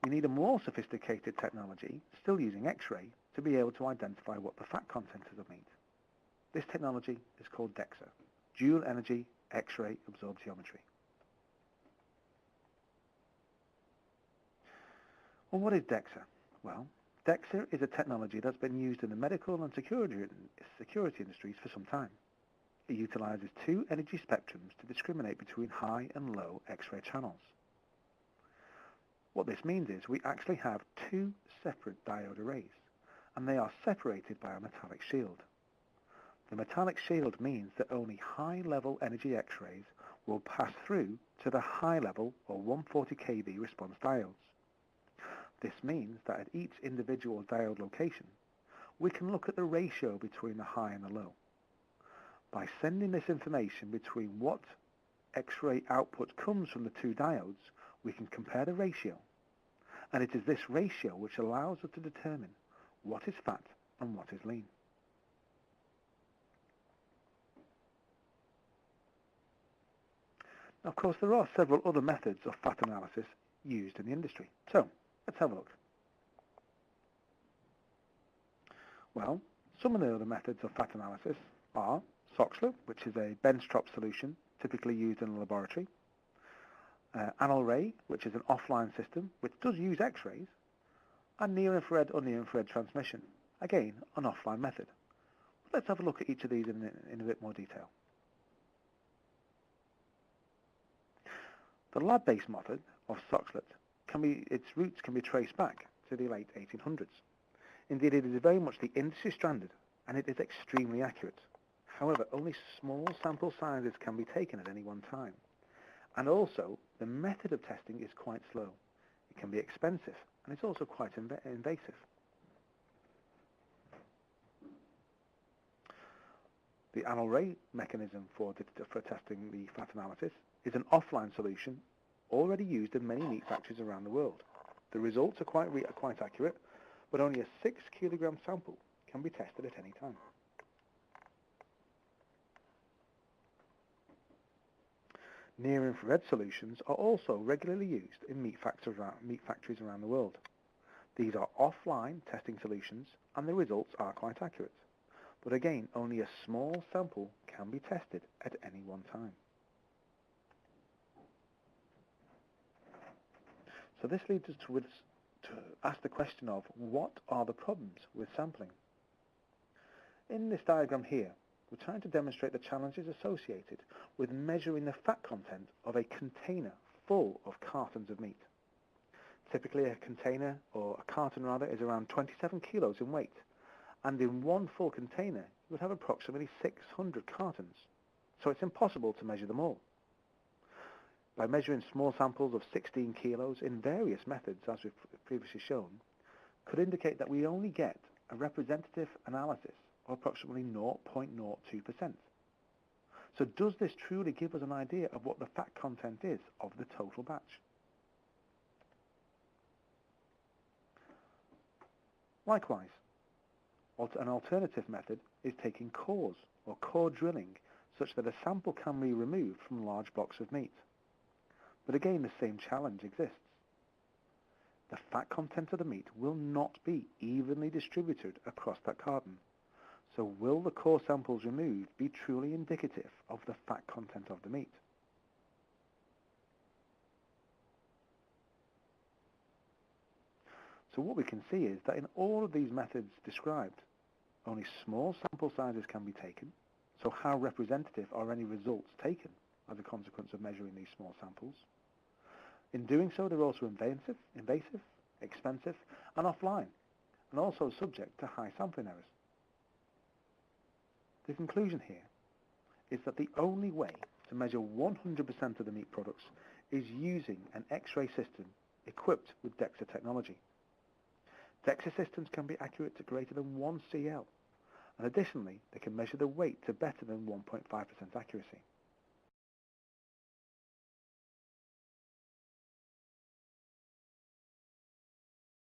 you need a more sophisticated technology, still using X-ray, to be able to identify what the fat content is of meat. This technology is called DEXA, Dual Energy X-ray Absorptiometry. Well, what is DEXA? Well, DEXA is a technology that's been used in the medical and security industries for some time. It utilizes two energy spectrums to discriminate between high and low X-ray channels. What this means is we actually have two separate diode arrays, and they are separated by a metallic shield. The metallic shield means that only high-level energy X-rays will pass through to the high-level or 140 kV response diodes. This means that at each individual diode location, we can look at the ratio between the high and the low. By sending this information between what X-ray output comes from the two diodes, we can compare the ratio. And it is this ratio which allows us to determine what is fat and what is lean. Of course, there are several other methods of fat analysis used in the industry. So, let's have a look. Well, some of the other methods of fat analysis are Soxhler, which is a benchtop solution typically used in a laboratory, Anal-ray, which is an offline system which does use X-rays, and near-infrared or near-infrared transmission, again an offline method. Let's have a look at each of these in a bit more detail. The lab-based method of Soxhler its roots can be traced back to the late 1800s. Indeed, it is very much the industry standard, and it is extremely accurate. However, only small sample sizes can be taken at any one time. And also, the method of testing is quite slow. It can be expensive, and it's also quite invasive. The Anal-ray mechanism for testing the fat analysis is an offline solution already used in many meat factories around the world. The results are quite accurate, but only a 6 kilogram sample can be tested at any time. Near-infrared solutions are also regularly used in meat factories around the world. These are offline testing solutions, and the results are quite accurate. But again, only a small sample can be tested at any one time. So this leads us to ask the question of what are the problems with sampling? In this diagram here, we're trying to demonstrate the challenges associated with measuring the fat content of a container full of cartons of meat. Typically a container, or a carton rather, is around 27 kilos in weight, and in one full container you would have approximately 600 cartons, so it's impossible to measure them all. By measuring small samples of 16 kilos in various methods, as we've previously shown, could indicate that we only get a representative analysis of approximately 0.02%. So does this truly give us an idea of what the fat content is of the total batch? Likewise, an alternative method is taking cores or core drilling such that a sample can be removed from large blocks of meat. But again, the same challenge exists. The fat content of the meat will not be evenly distributed across that carton. So will the core samples removed be truly indicative of the fat content of the meat? So what we can see is that in all of these methods described, only small sample sizes can be taken. So how representative are any results taken as a consequence of measuring these small samples? In doing so, they're also invasive, expensive, and offline, and also subject to high sampling errors. The conclusion here is that the only way to measure 100% of the meat products is using an X-ray system equipped with DEXA technology. DEXA systems can be accurate to greater than 1 cl, and additionally they can measure the weight to better than 1.5% accuracy.